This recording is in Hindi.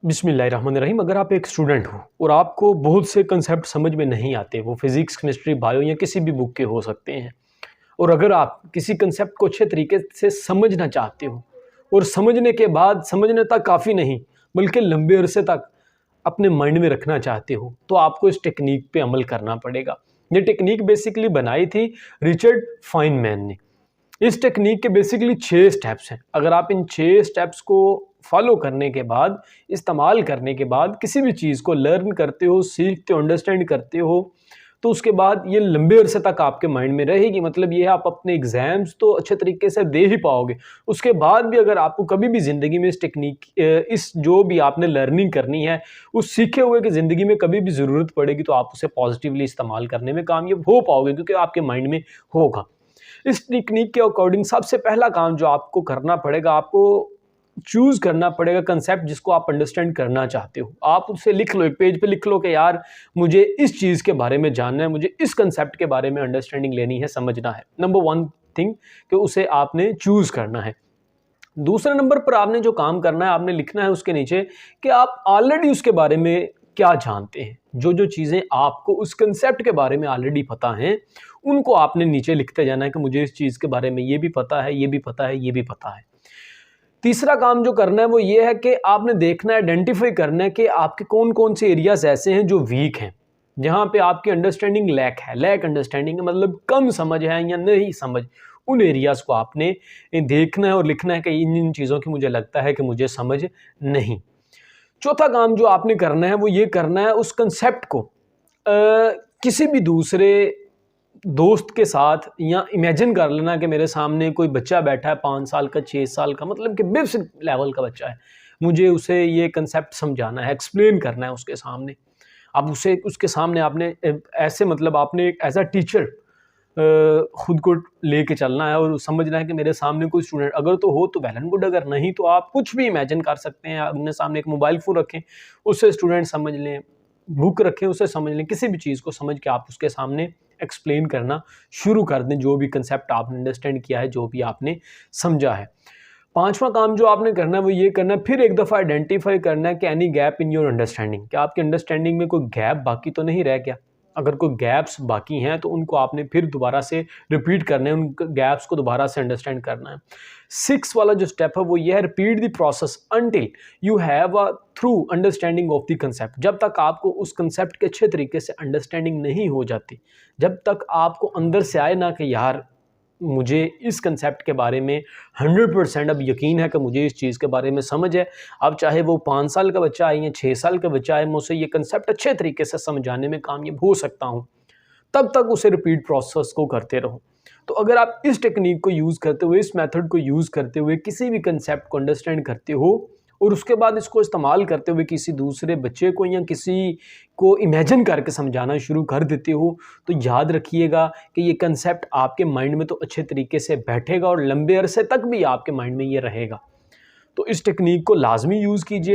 बिस्मिल्लाहिर्रहमानिर्रहीम। अगर आप एक स्टूडेंट हो और आपको बहुत से कंसेप्ट समझ में नहीं आते, वो फिज़िक्स, केमिस्ट्री, बायो या किसी भी बुक के हो सकते हैं, और अगर आप किसी कंसेप्ट को अच्छे तरीके से समझना चाहते हो और समझने के बाद समझने तक काफ़ी नहीं बल्कि लंबे अरसे तक अपने माइंड में रखना चाहते हो, तो आपको इस टेक्निक पे अमल करना पड़ेगा। ये टेक्निक बेसिकली बनाई थी रिचर्ड फाइनमैन ने। इस टेक्निक के बेसिकली 6 स्टेप्स हैं। अगर आप इन 6 स्टेप्स को फॉलो करने के बाद, इस्तेमाल करने के बाद किसी भी चीज़ को लर्न करते हो, सीखते हो, अंडरस्टैंड करते हो, तो उसके बाद ये लंबे अरसे तक आपके माइंड में रहेगी। मतलब ये आप अपने एग्ज़ाम्स तो अच्छे तरीके से दे ही पाओगे। उसके बाद भी अगर आपको कभी भी ज़िंदगी में इस टेक्निक इस जो भी आपने लर्निंग करनी है, उस सीखे हुए की ज़िंदगी में कभी भी ज़रूरत पड़ेगी, तो आप उसे पॉजिटिवली इस्तेमाल करने में कामयाब हो पाओगे, क्योंकि आपके माइंड में होगा। इस टेक्निक के अकॉर्डिंग सबसे पहला काम जो आपको करना पड़ेगा, आपको चूज़ करना पड़ेगा कंसेप्ट जिसको आप अंडरस्टैंड करना चाहते हो। आप उसे लिख लो, एक पेज पे लिख लो कि यार मुझे इस चीज़ के बारे में जानना है, मुझे इस कंसेप्ट के बारे में अंडरस्टैंडिंग लेनी है, समझना है। नंबर 1 थिंग कि उसे आपने चूज़ करना है। दूसरे नंबर पर आपने जो काम करना है, आपने लिखना है उसके नीचे कि आप ऑलरेडी उसके बारे में क्या जानते हैं। जो चीज़ें आपको उस कंसेप्ट के बारे में ऑलरेडी पता हैं, उनको आपने नीचे लिखते जाना है कि मुझे इस चीज़ के बारे में ये भी पता है, ये भी पता है, ये भी पता है। तीसरा काम जो करना है वो ये है कि आपने देखना है, आइडेंटिफाई करना है कि आपके कौन-कौन से एरियाज़ ऐसे हैं जो वीक हैं, जहाँ पे आपकी अंडरस्टैंडिंग लैक है। लैक अंडरस्टैंडिंग मतलब कम समझ है या नहीं समझ, उन एरियाज़ को आपने देखना है और लिखना है कि इन-इन चीज़ों की मुझे लगता है कि मुझे समझ नहीं। चौथा काम जो आपने करना है वो ये करना है, उस कंसेप्ट को किसी भी दूसरे दोस्त के साथ या इमेजिन कर लेना कि मेरे सामने कोई बच्चा बैठा है 5 साल का, 6 साल का, मतलब कि बेसिक लेवल का बच्चा है। मुझे उसे ये कंसेप्ट समझाना है, एक्सप्लेन करना है उसके सामने। अब उसे उसके सामने आपने ऐसे मतलब आपने एक एज़ अ टीचर खुद को लेके चलना है और समझना है कि मेरे सामने कोई स्टूडेंट अगर तो हो तो वेल एंड गुड, अगर नहीं तो आप कुछ भी इमेजिन कर सकते हैं। अपने सामने एक मोबाइल फ़ोन रखें, उससे स्टूडेंट समझ लें, बुक रखें, उसे समझ लें, किसी भी चीज़ को समझ के आप उसके सामने एक्सप्लेन करना शुरू कर दें, जो भी कंसेप्ट आपने अंडरस्टैंड किया है, जो भी आपने समझा है। पाँचवां काम जो आपने करना है वो ये करना है, फिर एक दफ़ा आइडेंटिफाई करना है कि any gap in your understanding, क्या आपकी अंडरस्टैंडिंग में कोई गैप बाकी तो नहीं रह गया। अगर कोई गैप्स बाकी हैं तो उनको आपने फिर दोबारा से रिपीट करना है, उन गैप्स को दोबारा से अंडरस्टैंड करना है। 6 वाला जो स्टेप है वो ये है, repeat the process until you have a through understanding of the concept. जब तक आपको उस कंसेप्ट के अच्छे तरीके से अंडरस्टैंडिंग नहीं हो जाती, जब तक आपको अंदर से आए ना कि यार मुझे इस कंसेप्ट के बारे में 100% अब यकीन है कि मुझे इस चीज़ के बारे में समझ है। अब चाहे वो 5 साल का बच्चा है या 6 साल का बच्चा है, मैं उसे ये कंसेप्ट अच्छे तरीके से समझाने में कामयाब हो सकता हूँ, तब तक उसे रिपीट प्रोसेस को करते रहो। तो अगर आप इस टेक्निक को यूज़ करते हुए, इस मेथड को यूज़ करते हुए किसी भी कंसेप्ट को अंडरस्टैंड करते हो और उसके बाद इसको इस्तेमाल करते हुए किसी दूसरे बच्चे को या किसी को इमेजिन करके समझाना शुरू कर देते हो, तो याद रखिएगा कि ये कंसेप्ट आपके माइंड में तो अच्छे तरीके से बैठेगा और लंबे अरसे तक भी आपके माइंड में ये रहेगा। तो इस टेक्निक को लाज़मी यूज़ कीजिए।